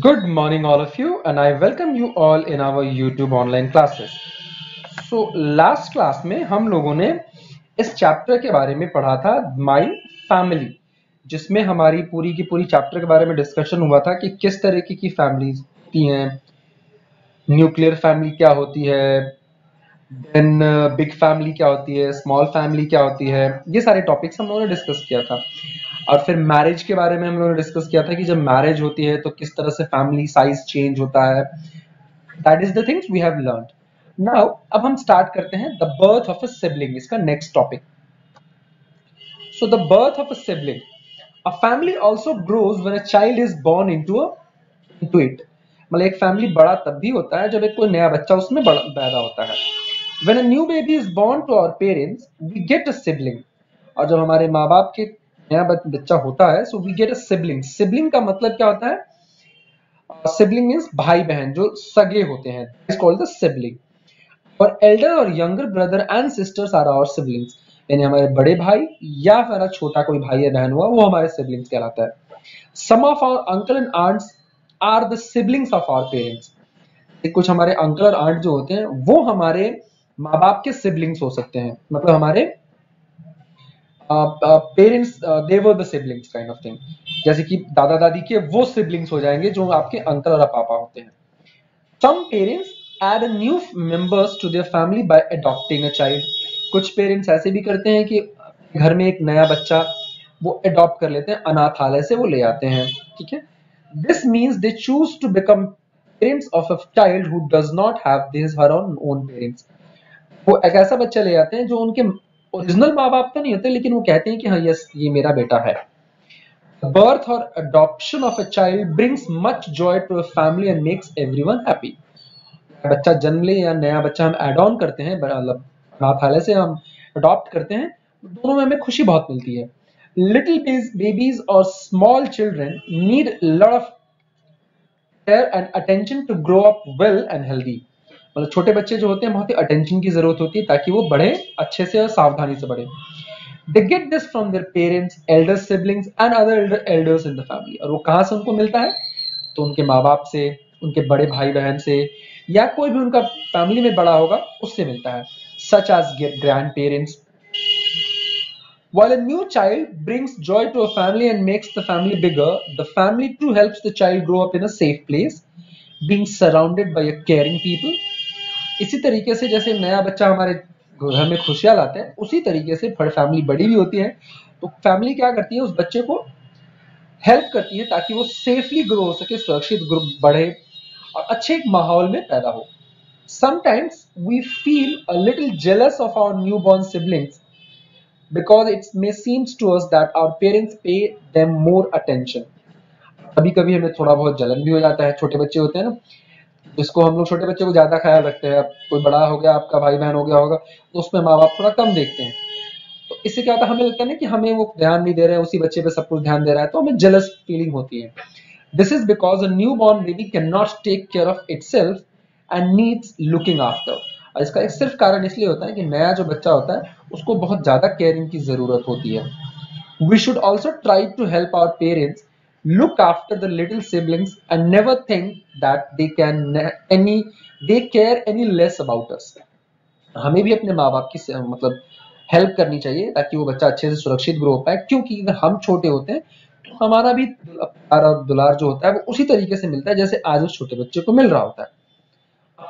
Good morning, all of you, and I welcome you all in our YouTube online classes. So, last class में हम लोगों ने इस chapter के बारे में पढ़ा था माई फैमिली, जिसमें हमारी पूरी की पूरी चैप्टर के बारे में डिस्कशन हुआ था कि किस तरीके की फैमिलीज होती हैं, न्यूक्लियर फैमिली क्या होती है, देन बिग फैमिली क्या होती है, स्मॉल फैमिली क्या होती है, ये सारे टॉपिक्स हम लोगों ने डिस्कस किया था। और फिर मैरिज के बारे में हम लोगों ने डिस्कस किया था कि जब मैरिज होती है तो किस तरह से फैमिली साइज चेंज होता है। That is the things we have learned. Now अब हम स्टार्ट करते हैं the birth of a sibling, इसका next topic. So the birth of a sibling, a family also grows when a child is born into it. मतलब एक family बड़ा तब भी होता है जब एक कोई नया बच्चा उसमें पैदा होता है। When a new baby is born to our parents, we get a sibling. और जब हमारे माँ बाप के नया बच्चा होता है, so we get a sibling. Sibling का मतलब क्या होता है? Sibling means भाई बहन जो सगे होते हैं. It's called the sibling. और elder और younger brother and sisters are our siblings. यानी हमारे बड़े भाई या हमारा छोटा कोई भाई या बहन हुआ, वो हमारे siblings कहलाता है. Some of our uncle and aunts are the siblings of our parents. कुछ हमारे अंकल और आंट जो होते हैं वो हमारे माँ बाप के सिबलिंग्स हो सकते हैं, मतलब हमारे parents they were the siblings kind of thing. जैसे कि दादा दादी के वो सिबलिंग्स हो जाएंगे जो आपके अंकल और पापा होते हैं। Some parents add new members to their family by adopting a child. कुछ पेरेंट्स ऐसे भी करते हैं कि घर में एक नया बच्चा वो अडॉप्ट कर लेते हैं, अनाथालय से वो ले आते हैं। ठीक है, this means they choose to become parents of a child who does not have this her own parents. वो एक ऐसा बच्चा ले आते हैं जो उनके ओरिजिनल माँ बाप तो नहीं होते, लेकिन वो कहते हैं कि हाँ यस ये मेरा बेटा है। बर्थ और adoption of a child brings much joy to a family and makes everyone happy. बच्चा जन्म ले या नया बच्चा हम एड ऑन करते हैं, मतलब अनाथालय से हम अडॉप्ट करते हैं, दोनों में हमें खुशी बहुत मिलती है। लिटिल बेबीज और small children need lot of care and attention to grow up well and healthy. मतलब छोटे बच्चे जो होते हैं बहुत ही अटेंशन की जरूरत होती है ताकि वो बढ़े अच्छे से और सावधानी से बढ़े। They get this from their parents, Elder siblings and other elders in the family. और वो कहाँ से उनको मिलता है? तो उनके माँ बाप से, उनके बड़े भाई बहन से, या कोई भी उनका फैमिली में बड़ा होगा उससे मिलता है, such as grand parents. While a new child brings joy to a family and makes the family bigger, the family too helps the child grow up in a safe place, being surrounded by a caring people. इसी तरीके से जैसे नया बच्चा हमारे घर में खुशियां लाते हैं, उसी तरीके से फैमिली बड़ी भी होती है तो फैमिली क्या करती है, उस बच्चे को हेल्प करती है ताकि वो सेफली ग्रो हो सके, सुरक्षित बढ़े और अच्छे एक माहौल में पैदा हो। Sometimes we feel a little jealous of our newborn siblings because it may seems to us that our parents pay them more attention. कभी कभी हमें थोड़ा बहुत जलन भी हो जाता है, छोटे बच्चे होते हैं ना, जिसको हम लोग छोटे बच्चे को ज्यादा ख्याल रखते हैं। अब कोई बड़ा हो गया, आपका भाई बहन हो गया होगा, तो उसमें माँ बाप थोड़ा कम देखते हैं। तो इससे क्या होता है, हमें लगता है ना कि हमें वो ध्यान नहीं दे रहे हैं, उसी बच्चे पे सब कुछ ध्यान दे रहा है, तो हमें जेलस फीलिंग होती है। This is because a new born baby can not take care of itself and needs looking after. और इसका एक सिर्फ कारण इसलिए होता है कि नया जो बच्चा होता है उसको बहुत ज्यादा केयरिंग की जरूरत होती है। We should also try to help our parents look after the little siblings and never think that they care any less about us. हमें भी अपने माँ बाप की मतलब हेल्प करनी चाहिए ताकि वो बच्चा अच्छे से सुरक्षित ग्रो हो पाए, क्योंकि अगर हम छोटे होते हैं तो हमारा भी प्यार और दुलार जो होता है वो उसी तरीके से मिलता है जैसे आज उस छोटे बच्चे को मिल रहा होता है।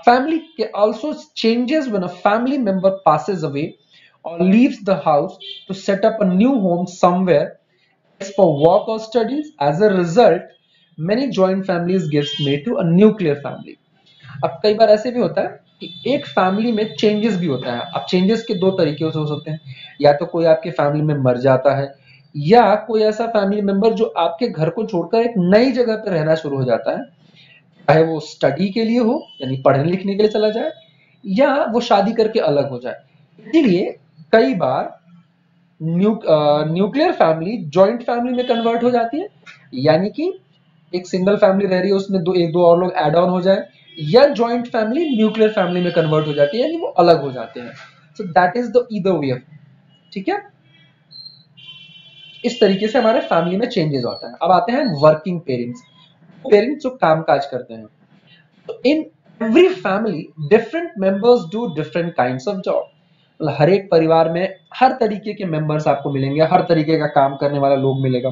Family also changes when a family member passes away or leaves the house to set up a new home somewhere for work or studies. As a result, many joint families gets made to a nuclear family. अब कई बार ऐसे भी होता है कि एक family में changes भी होता है। अब चेंजेस के दो तरीके से हो सकते हैं, या तो कोई आपके फैमिली में मर जाता है, या कोई ऐसा फैमिली मेंबर जो आपके घर को छोड़कर एक नई जगह पर रहना शुरू हो जाता है, चाहे वो स्टडी के लिए हो यानी पढ़ने लिखने के लिए चला जाए, या वो शादी करके अलग हो जाए। इसीलिए कई बार न्यूक्लियर फैमिली जॉइंट फैमिली में कन्वर्ट हो जाती है, यानी कि एक सिंगल फैमिली रह रही है उसमें एक दो और लोग एड ऑन हो जाए, या जॉइंट फैमिली न्यूक्लियर फैमिली में कन्वर्ट हो जाती है यानी वो अलग हो जाते हैं। So that is the either way. ठीक है, इस तरीके से हमारे फैमिली में चेंजेस होता है। अब आते हैं वर्किंग पेरेंट्स। पेरेंट्स जो काम काज करते हैं, तो in every family different members do different kinds of job. मतलब हर एक परिवार में हर तरीके के मेंबर्स आपको मिलेंगे, हर तरीके का काम करने वाला लोग मिलेगा।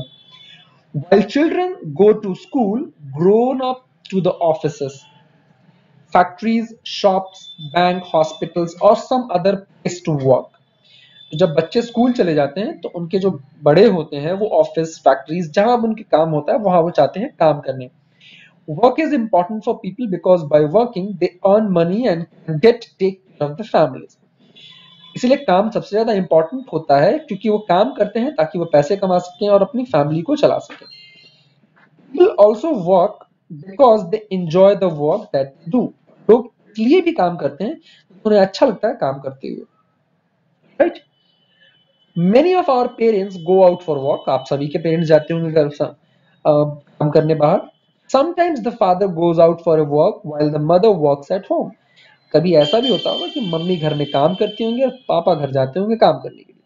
While children go to school, grown up to the offices, factories, shops, bank, hospitals or some other place to work. जब बच्चे स्कूल चले जाते हैं तो उनके जो बड़े होते हैं वो ऑफिस, फैक्ट्रीज, जहां अब उनके काम होता है वहां वो चाहते हैं काम करने। Work is important for people because by working they earn money and get take care of the families. इसलिए काम सबसे ज्यादा इंपॉर्टेंट होता है क्योंकि वो काम करते हैं ताकि वो पैसे कमा सकें और अपनी फैमिली को चला सकें। People also work because they enjoy the work that they do. लोग इसलिए भी काम करते हैं उन्हें अच्छा लगता है काम करते हुए, right? Many of our parents go out for work. आप सभी के पेरेंट्स जाते होंगे काम करने बाहर। Sometimes the father goes out for a work while the mother works at home. कभी ऐसा भी होता होगा कि मम्मी घर में काम करती होंगी और पापा घर जाते होंगे काम करने के लिए।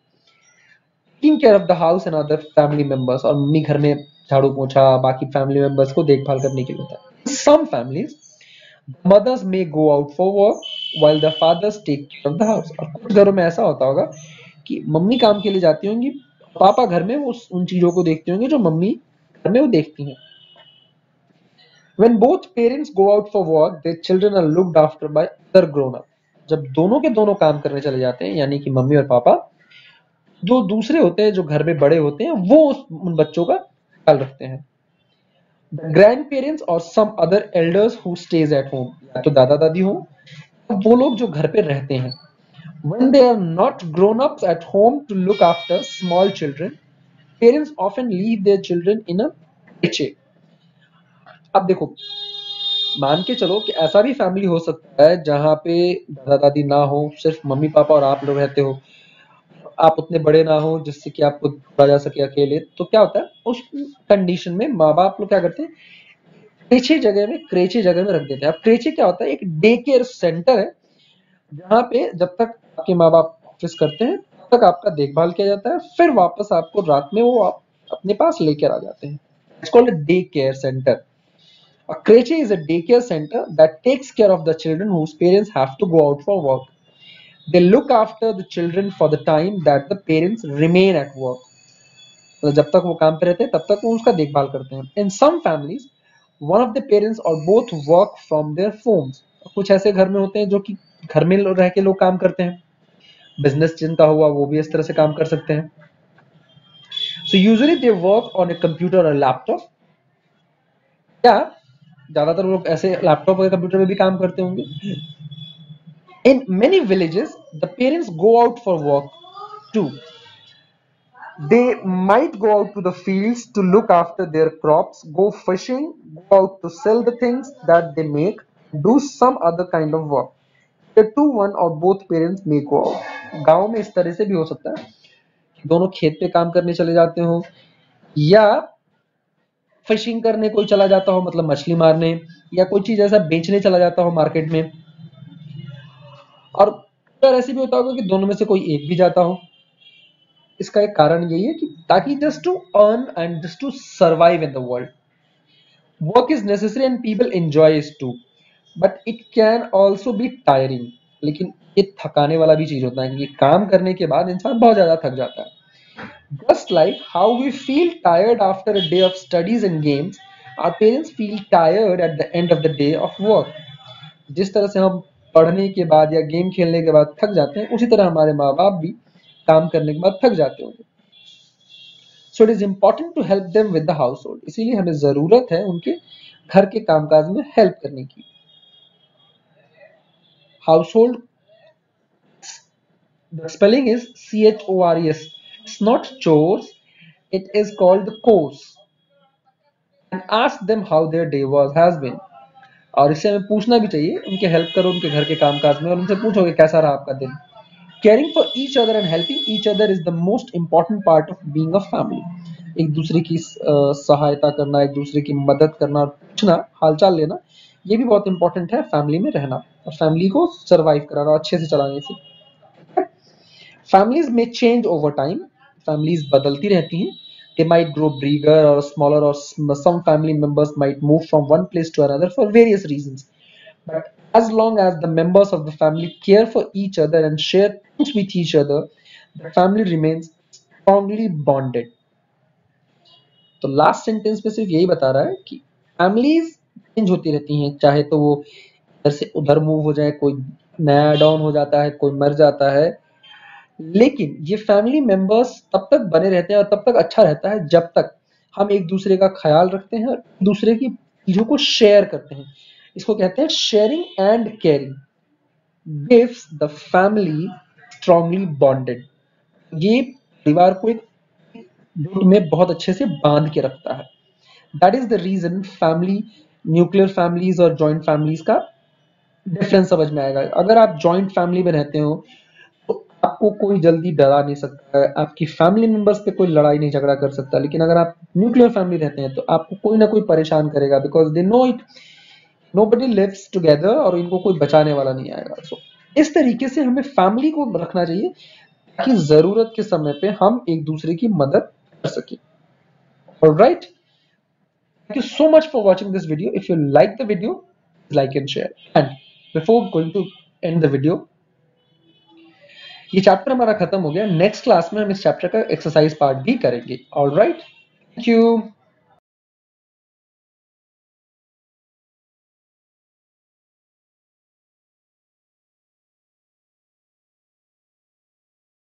Taking care of the house and other family members, और मम्मी घर में झाड़ू पोछा बाकी फैमिली मेंबर्स को देखभाल करने के लिए होता है। Some families, mothers may go out for work while the fathers take care of the house. और कुछ घरों में ऐसा होता होगा कि मम्मी काम के लिए जाती होंगी, पापा घर में वो उन चीजों को देखते होंगे जो मम्मी घर में वो देखती हैं। When both parents go out for work, their children are looked after by other grown up. जब दोनों के दोनों काम करने चले जाते हैं, यानी कि मम्मी और पापा, जो दूसरे होते हैं जो घर में बड़े होते हैं वो उन बच्चों का ख्याल रखते हैं। The grandparents or some other elders who stays at home, या तो दादा दादी हो, वो लोग जो घर पे रहते हैं। When they are not grown ups at home to look after small children, parents often leave their children in a creche. अब देखो, मान के चलो कि ऐसा भी फैमिली हो सकता है जहां पे दादा दादी ना हो, सिर्फ मम्मी पापा और आप लोग रहते हो, आप उतने बड़े ना हो जिससे कि आपको छोड़ा जा सके अकेले। तो क्या होता है उस कंडीशन में माँ बाप लोग क्या करते हैं, क्रेचे जगह में रख देते हैं। अब क्रेचे क्या होता है, एक डे केयर सेंटर है जहाँ पे जब तक आपके माँ बाप ऑफिस करते हैं तब तक आपका देखभाल किया जाता है, फिर वापस आपको रात में वो आप अपने पास लेकर आ जाते हैं। It's called a day care centre. A creche is a daycare center that takes care of the children whose parents have to go out for work. They look after the children for the time that the parents remain at work. तो जब तक वो काम पे रहते हैं तब तक वो उसका देखभाल करते हैं। In some families, one of the parents or both work from their homes. कुछ ऐसे घर में होते हैं जो कि घर में रह के लोग काम करते हैं। बिजनेस जिनका हुआ वो भी इस तरह से काम कर सकते हैं। So usually they work on a computer or laptop. या ज्यादातर लोग ऐसे लैपटॉप या कंप्यूटर में भी काम करते होंगे। In many villages, the parents go out for work too. They might go out to the fields to look after their crops, go fishing, go out to sell the things that they make, do some other kind of work. The two, one or both parents may go out. गांव में इस तरह से भी हो सकता है कि दोनों खेत पे काम करने चले जाते हो, या फिशिंग करने कोई चला जाता हो, मतलब मछली मारने, या कोई चीज ऐसा बेचने चला जाता हो मार्केट में। और ऐसे भी होता होगा कि दोनों में से कोई एक भी जाता हो। इसका एक कारण यही है कि ताकि just to earn and just to survive in the world. Work is necessary and people enjoy it too, but it can also be tiring. लेकिन ये थकाने वाला भी चीज होता है क्योंकि काम करने के बाद इंसान बहुत ज्यादा थक जाता है। Just like how we feel tired after a day of studies and games, our parents feel tired at the end of the day of work. जिस तरह से हम पढ़ने के बाद या गेम खेलने के बाद थक जाते हैं, उसी तरह हमारे माँ बाप भी काम करने के बाद थक जाते होंगे। So it is important to help them with the household. इसीलिए हमें जरूरत है उनके घर के कामकाज में हेल्प करने की। Household, the spelling is chores. It's not chores, it is called the course. And ask them how their day has been. और इससे हमें पूछना भी चाहिए, उनके हेल्प करो उनके घर के कामकाज में और उनसे पूछो कि कैसा रहा आपका दिन। Caring for each other and helping each other is the most important part of being a family. एक दूसरे की सहायता करना, एक दूसरे की मदद करना, पूछना, हालचाल लेना, ये भी बहुत इंपॉर्टेंट है फैमिली में रहना और फैमिली को सरवाइव कराना, अच्छे से चलाने से। फैमिलीज में चेंज ओवर टाइम, फैमिलीज बदलती रहती हैं, they might grow bigger or smaller, or some family members might move from one place to another for various reasons. But as long as the members of the family care for each other and share things with each other, the family remains strongly bonded. तो last sentence में सिर्फ यही बता रहा है कि families change होती रहती हैं, चाहे तो वो इधर से उधर मूव हो जाए, कोई नया डाउन हो जाता है, कोई मर जाता है, लेकिन ये फैमिली मेंबर्स तब तक बने रहते हैं और तब तक अच्छा रहता है जब तक हम एक दूसरे का ख्याल रखते हैं और दूसरे की चीजों को शेयर करते हैं. इसको कहते हैं sharing and caring gives the family strongly bonded. ये परिवार को एक जुट में बहुत अच्छे से बांध के रखता है. That is the reason family, nuclear families और जॉइंट फैमिलीज का डिफरेंस समझ में आएगा. अगर आप जॉइंट फैमिली में रहते हो तो आपको कोई जल्दी डरा नहीं सकता है, आपकी फैमिली मेंबर्स पे कोई लड़ाई नहीं झगड़ा कर सकता. लेकिन अगर आप न्यूक्लियर फैमिली रहते हैं तो आपको कोई ना कोई परेशान करेगा, because they know it, nobody lives together, और इनको कोई बचाने वाला नहीं आएगा. सो इस तरीके से हमें फैमिली को रखना चाहिए ताकि जरूरत के समय पे हम एक दूसरे की मदद कर सकें. Alright, thank you so much for watching this video. If you like the video, like and share. And before going to end the video, ये चैप्टर हमारा खत्म हो गया. नेक्स्ट क्लास में हम इस चैप्टर का एक्सरसाइज पार्ट भी करेंगे. Alright, thank you.